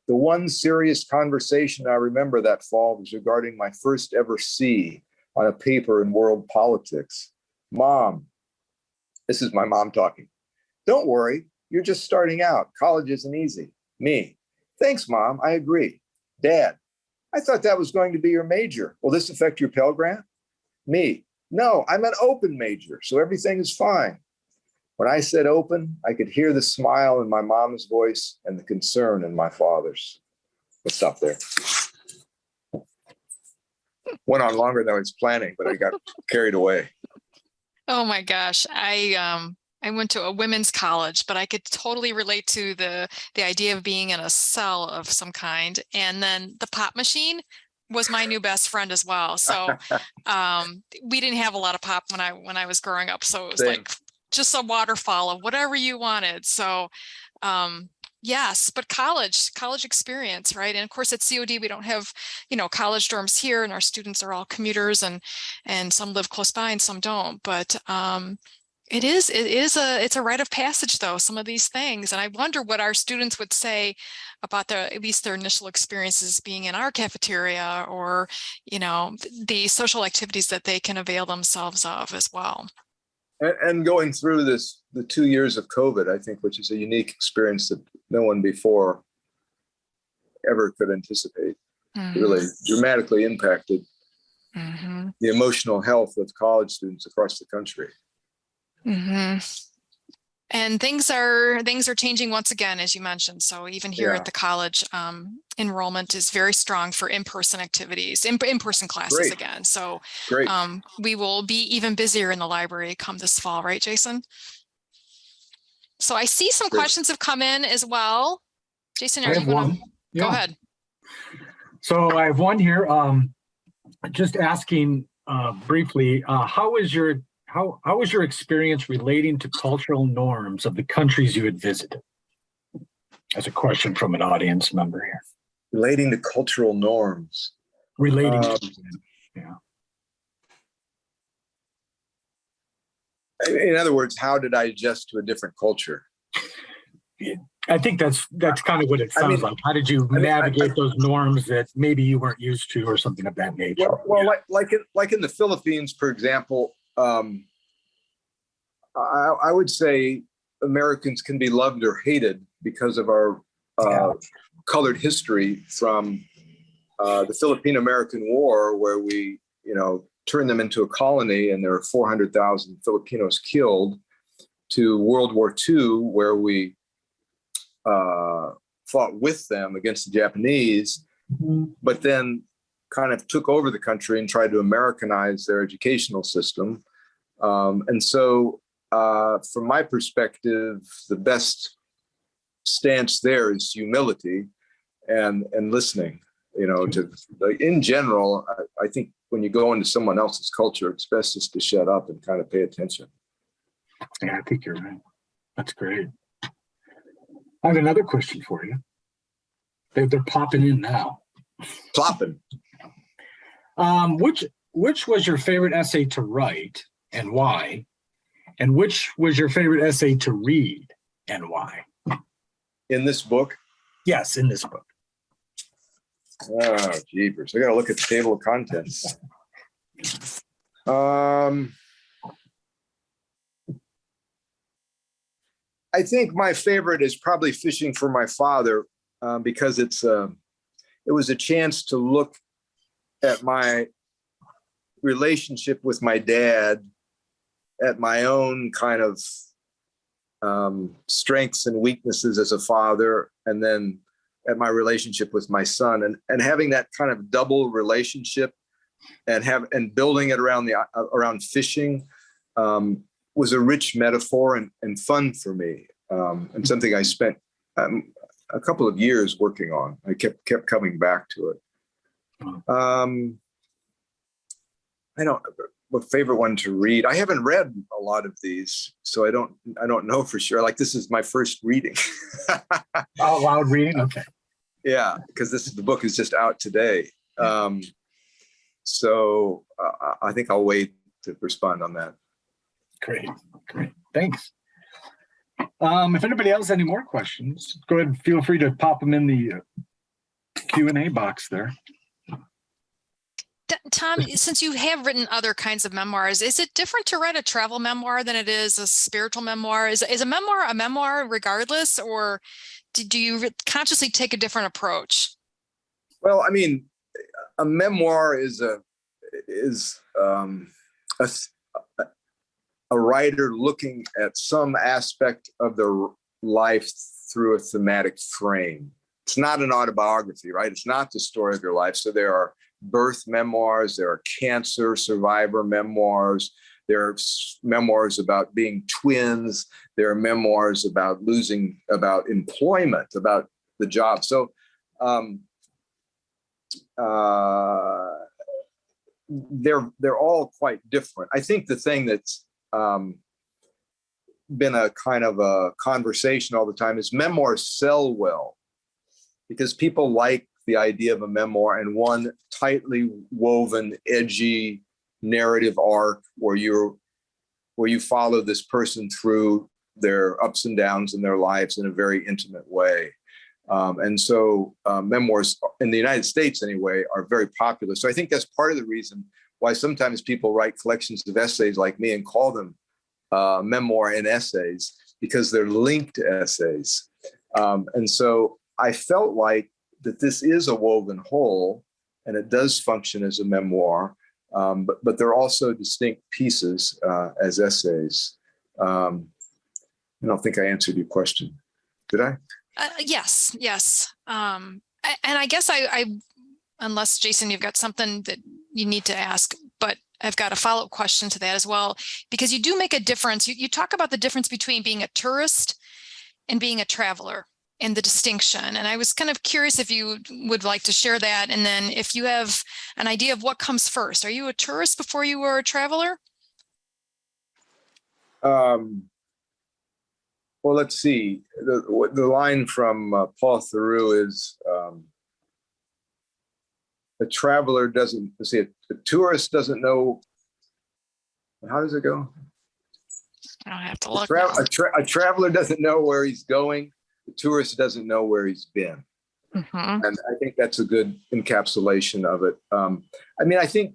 The one serious conversation I remember that fall was regarding my first ever C on a paper in world politics. Mom, this is my mom talking. Don't worry, you're just starting out. College isn't easy. Me, thanks, Mom, I agree. Dad, I thought that was going to be your major. Will this affect your Pell Grant? Me, no, I'm an open major, so everything is fine. When I said open, I could hear the smile in my mom's voice and the concern in my father's. Let's stop there. Went on longer than I was planning, but I got carried away. Oh my gosh. I I went to a women's college, but I could totally relate to the idea of being in a cell of some kind. And then the pop machine was my new best friend as well. So we didn't have a lot of pop when I was growing up. So it was Same. like just a waterfall of whatever you wanted. So yes, but college experience, right? And of course at COD, we don't have, college dorms here, and our students are all commuters, and some live close by and some don't. But it's a rite of passage though, some of these things. And I wonder what our students would say about at least their initial experiences being in our cafeteria, or, the social activities that they can avail themselves of as well. And going through the 2 years of COVID, I think, which is a unique experience that no one before ever could anticipate, really dramatically impacted the emotional health of college students across the country. And things are changing once again, as you mentioned. So even here at the college, enrollment is very strong for in-person activities, in-person classes again. So Great. We will be even busier in the library come this fall, right, Jason? So I see some questions have come in as well. Jason, are you going to go ahead? So I have one here. Just asking briefly, how was your experience relating to cultural norms of the countries you had visited? As a question from an audience member here. Relating to cultural norms. Relating to, In other words, how did I adjust to a different culture? I think that's kind of what it sounds like. How did you navigate those norms that maybe you weren't used to, or something of that nature? Well, like in the Philippines, for example, I would say Americans can be loved or hated because of our colored history from the Philippine-American War, where we, turned them into a colony and there were 400,000 Filipinos killed, to World War II, where we fought with them against the Japanese, but then kind of took over the country and tried to Americanize their educational system. And so from my perspective, the best stance there is humility and listening. In general, I think when you go into someone else's culture, it's best just to shut up and kind of pay attention. Yeah, I think you're right. That's great. I have another question for you. They're popping in now. Plopping. Which was your favorite essay to write and why? And which was your favorite essay to read and why? In this book? Yes, in this book. Oh, jeepers. I got to look at the table of contents. I think my favorite is probably Fishing for My Father, because it was a chance to look at my relationship with my dad, at my own kind of strengths and weaknesses as a father, and then at my relationship with my son, and having that kind of double relationship and building it around fishing was a rich metaphor and fun for me, and something I spent a couple of years working on. I kept coming back to it. I don't. What favorite one to read? I haven't read a lot of these, so I don't know for sure. Like, this is my first reading. Out loud reading, okay. Yeah, because the book is just out today. So I think I'll wait to respond on that. Great. Thanks. If anybody else has any more questions, go ahead and feel free to pop them in the Q&A box there. Tom, since you have written other kinds of memoirs, is it different to write a travel memoir than it is a spiritual memoir? Is a memoir regardless, or do you consciously take a different approach? Well, I mean, a memoir is a writer looking at some aspect of their life through a thematic frame. It's not an autobiography, right? It's not the story of your life. So there are birth memoirs, there are cancer survivor memoirs, there are memoirs about being twins, there are memoirs about about employment, about the job. So they're all quite different. I think the thing that's been a kind of a conversation all the time is memoirs sell well because people like the idea of a memoir and one tightly woven, edgy narrative arc where you follow this person through their ups and downs in their lives in a very intimate way. And so memoirs in the United States anyway are very popular. So I think that's part of the reason why sometimes people write collections of essays like me and call them memoir and essays because they're linked essays. And so I felt like that this is a woven whole and it does function as a memoir, but they're also distinct pieces as essays. I don't think I answered your question. Did I? Yes. And I guess I, unless Jason, you've got something that you need to ask, but I've got a follow-up question to that as well, because you do make a difference. You talk about the difference between being a tourist and being a traveler and the distinction. And I was kind of curious if you would like to share that. And then if you have an idea of what comes first, are you a tourist before you were a traveler? Well, let's see. The line from Paul Theroux is, a traveler doesn't, let's see, a tourist doesn't know, how does it go? I'll have to look. A traveler doesn't know where he's going. The tourist doesn't know where he's been. Mm-hmm. And I think that's a good encapsulation of it. I mean, I think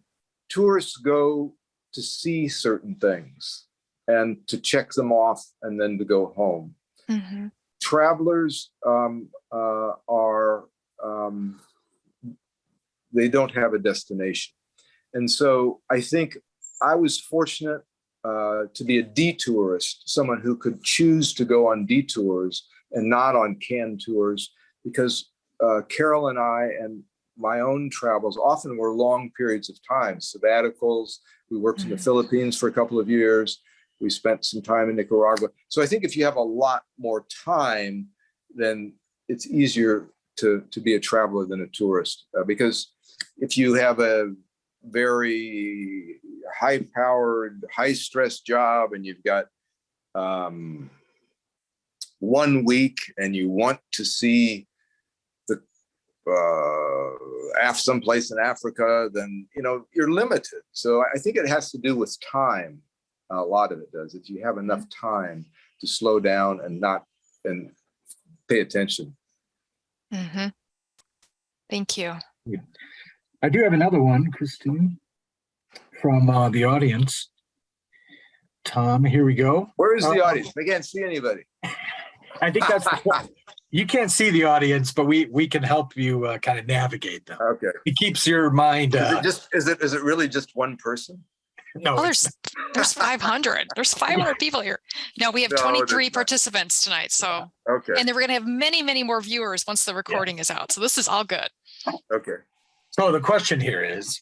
tourists go to see certain things and to check them off and then to go home. Mm-hmm. Travelers they don't have a destination. And so I think I was fortunate to be a detourist, someone who could choose to go on detours and not on canned tours, because Carol and I and my own travels often were long periods of time, sabbaticals. We worked in the Philippines for a couple of years. We spent some time in Nicaragua. So I think if you have a lot more time, then it's easier to be a traveler than a tourist, because if you have a very high-powered, high-stress job and you've got 1 week and you want to see the someplace in Africa, then you're limited. So I think it has to do with time. A lot of it does. If you have enough time to slow down and pay attention. Mm-hmm. Thank you. I do have another one, Christine, from the audience. Tom, here we go. Where is the audience? I can't see anybody. I think that's you can't see the audience, but we can help you kind of navigate them. Okay. It keeps your mind. Is it really just one person? No. Oh, there's 500. There's 500 people here. No, we have 23 participants tonight. So, okay. And then we're going to have many, many more viewers once the recording is out. So this is all good. Okay. So the question here is,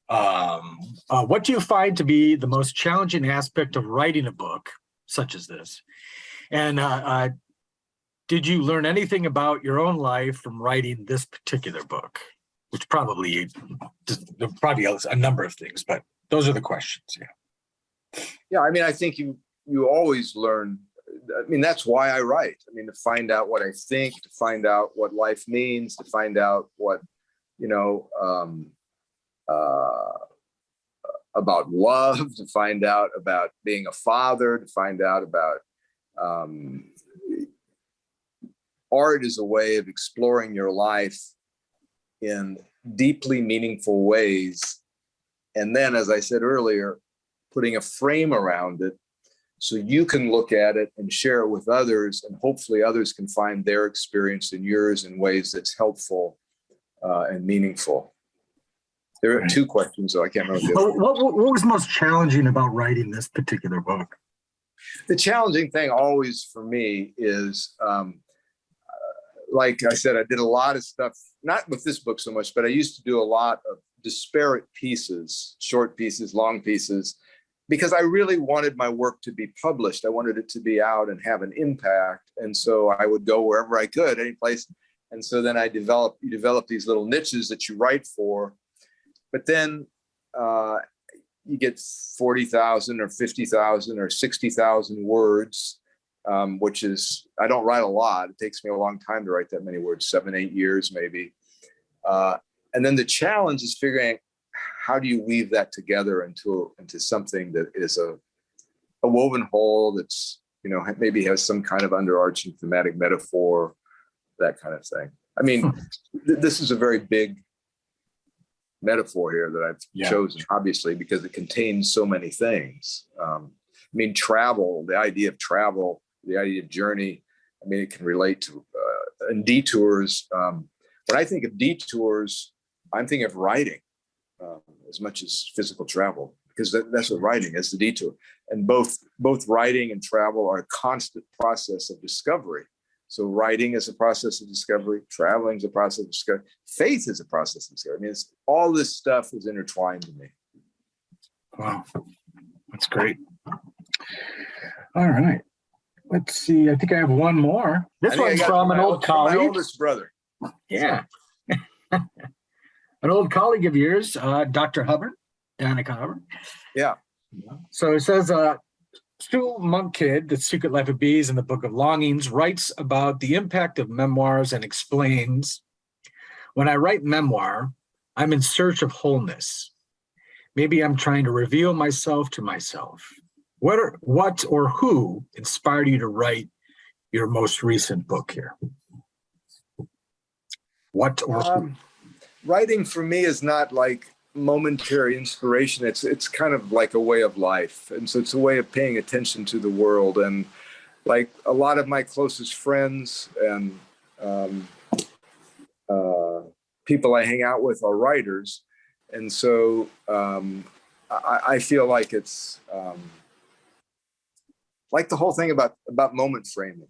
what do you find to be the most challenging aspect of writing a book such as this? And did you learn anything about your own life from writing this particular book? Which probably a number of things, but those are the questions. Yeah. Yeah. I mean, I think you always learn. I mean, that's why I write. I mean, to find out what I think, to find out what life means, to find out what, about love, to find out about being a father, to find out about art is a way of exploring your life in deeply meaningful ways. And then, as I said earlier, putting a frame around it so you can look at it and share it with others, and hopefully others can find their experience in yours in ways that's helpful and meaningful. There are two questions, though. I can't remember. What was most challenging about writing this particular book? The challenging thing always for me is, like I said, I did a lot of stuff, not with this book so much, but I used to do a lot of disparate pieces, short pieces, long pieces, because I really wanted my work to be published. I wanted it to be out and have an impact. And so I would go wherever I could, any place. And so then you develop these little niches that you write for. But then you get 40,000 or 50,000 or 60,000 words, which is, I don't write a lot. It takes me a long time to write that many words, 7, 8 years maybe. And then the challenge is figuring how do you weave that together into something that is a woven whole that's, maybe has some kind of underarching thematic metaphor, that kind of thing. I mean, this is a very big metaphor here that I've chosen, obviously, because it contains so many things. I mean, travel, the idea of travel, the idea of journey, I mean, it can relate to, and detours. When I think of detours, I'm thinking of writing as much as physical travel, because that's what writing is, the detour. And both writing and travel are a constant process of discovery. So writing is a process of discovery, traveling is a process of discovery, faith is a process of discovery. I mean, all this stuff is intertwined to me. Wow, that's great. All right, let's see. I think I have one more. This one's from an old colleague. My oldest brother. Yeah. An old colleague of yours, Dr. Hubbard, Danica Hubbard. Yeah. So it says, Stu Monk-Kidd, The Secret Life of Bees and the Book of Longings, writes about the impact of memoirs and explains, when I write memoir, I'm in search of wholeness. Maybe I'm trying to reveal myself to myself. What or who inspired you to write your most recent book here? What or who? Writing for me is not like momentary inspiration. It's kind of like a way of life. And so it's a way of paying attention to the world. And like a lot of my closest friends and people I hang out with are writers. And so I feel like it's like the whole thing about moment framing.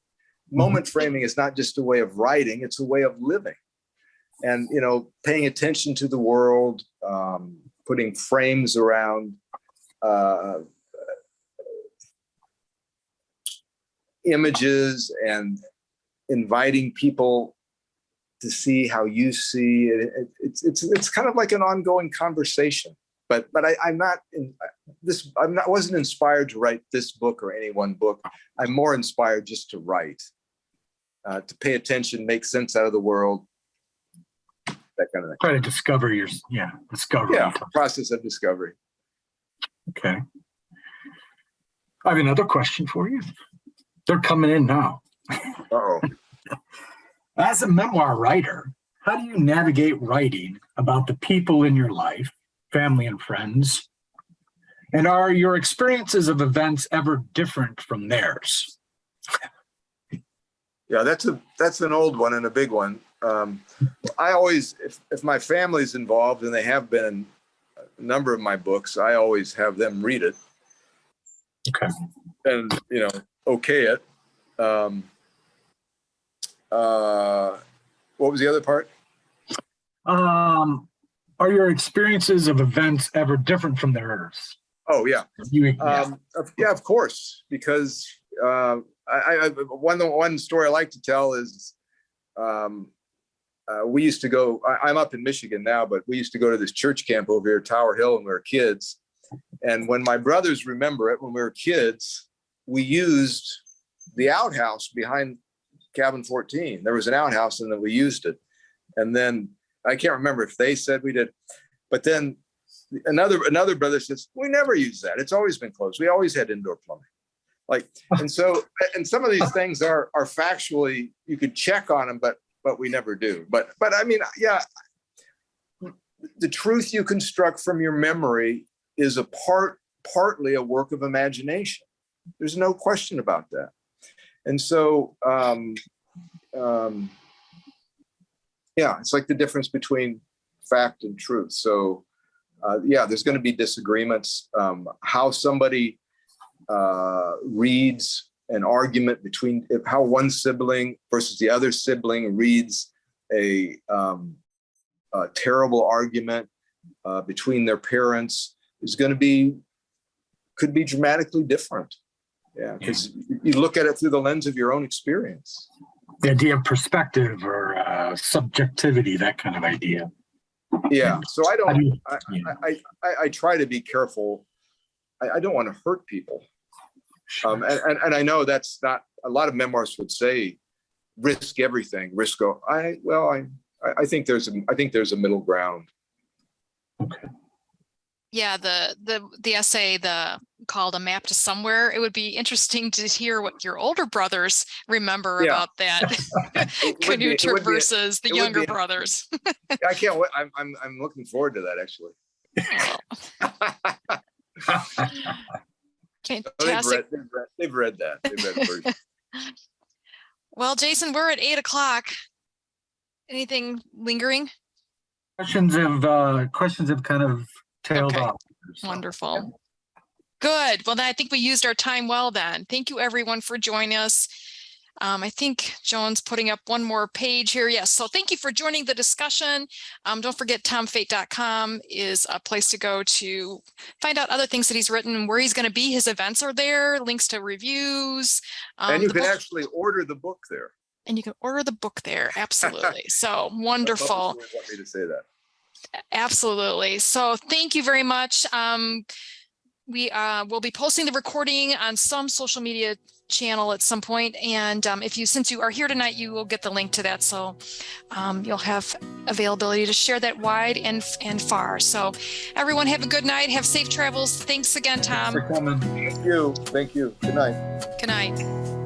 Moment framing is not just a way of writing, it's a way of living. And, paying attention to the world, putting frames around images and inviting people to see how you see it. It's kind of like an ongoing conversation. But I'm not in this. Wasn't inspired to write this book or any one book. I'm more inspired just to write, to pay attention, make sense out of the world. That kind of thing. Try to discover discovery. Yeah, process of discovery. Okay. I have another question for you. They're coming in now. Uh-oh. As a memoir writer, how do you navigate writing about the people in your life, family and friends? And are your experiences of events ever different from theirs? Yeah, that's an old one and a big one. I always, if my family's involved, and they have been in a number of my books, I always have them read it. Okay. And, okay it. What was the other part? Are your experiences of events ever different from theirs? Oh, yeah. Yeah, of course, because one story I like to tell is we used to go, I'm up in Michigan now, but we used to go to this church camp over here, Tower Hill, when we were kids. And when my brothers remember it, when we were kids, we used the outhouse behind cabin 14. There was an outhouse and then we used it. And then I can't remember if they said we did, but then another brother says, we never use that. It's always been closed. We always had indoor plumbing. And some of these things are factually, you could check on them, but we never do. But I mean, yeah, the truth you construct from your memory is partly a work of imagination. There's no question about that. And so, yeah, it's like the difference between fact and truth. So, yeah, there's going to be disagreements. How somebody reads an argument between how one sibling versus the other sibling reads a terrible argument, between their parents could be dramatically different. Yeah, because you look at it through the lens of your own experience. The idea of perspective or subjectivity, that kind of idea. Yeah, so I try to be careful. I don't want to hurt people. And I know that's not, a lot of memoirs would say, risk everything, I think there's a middle ground. Okay. Yeah, the essay called A Map to Somewhere. It would be interesting to hear what your older brothers remember about that canoe trip versus the younger brothers. I can't wait. I'm looking forward to that, actually. Fantastic. They've read that. They've read the version. Well, Jason, we're at 8:00. Anything lingering? Questions have kind of tailed off. So, wonderful. yeah. Good. Well, then I think we used our time well then. Thank you everyone for joining us. I think Joan's putting up one more page here. Yes. So thank you for joining the discussion. Don't forget tomfate.com is a place to go to find out other things that he's written, where he's going to be. His events are there, links to reviews. And you can actually order the book there. And you can order the book there. Absolutely. So wonderful. Want me to say that. Absolutely. So thank you very much. We will be posting the recording on some social media channel at some point. And since you are here tonight, you will get the link to that. So you'll have availability to share that wide and far. So everyone have a good night. Have safe travels. Thanks again, Tom. Thanks for coming. Thank you. Thank you. Good night. Good night.